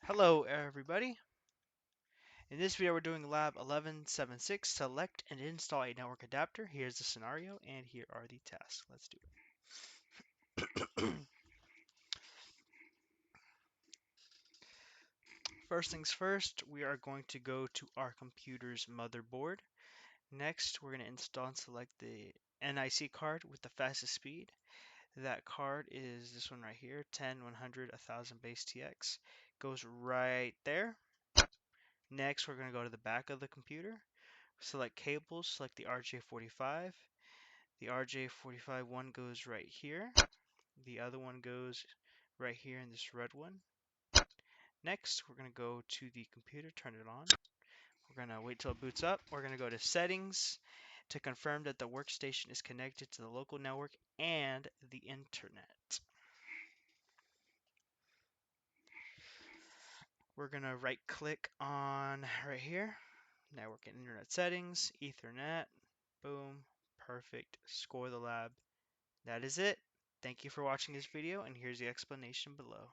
Hello everybody. In this video we're doing lab 1176, select and install a network adapter. Here's the scenario and here are the tasks. Let's do it. First things first, we are going to go to our computer's motherboard. Next, we're going to install and select the NIC card with the fastest speed. That card is this one right here, 10, 100, 1000 base TX. Goes right there. Next, we're going to go to the back of the computer. Select cables, select the RJ45. The RJ45 one goes right here. The other one goes right here in this red one. Next, we're going to go to the computer, turn it on. We're going to wait till it boots up. We're going to go to settings to confirm that the workstation is connected to the local network and the internet. We're going to right click on right here, network and internet settings, Ethernet, boom, perfect, score the lab. That is it. Thank you for watching this video, and here's the explanation below.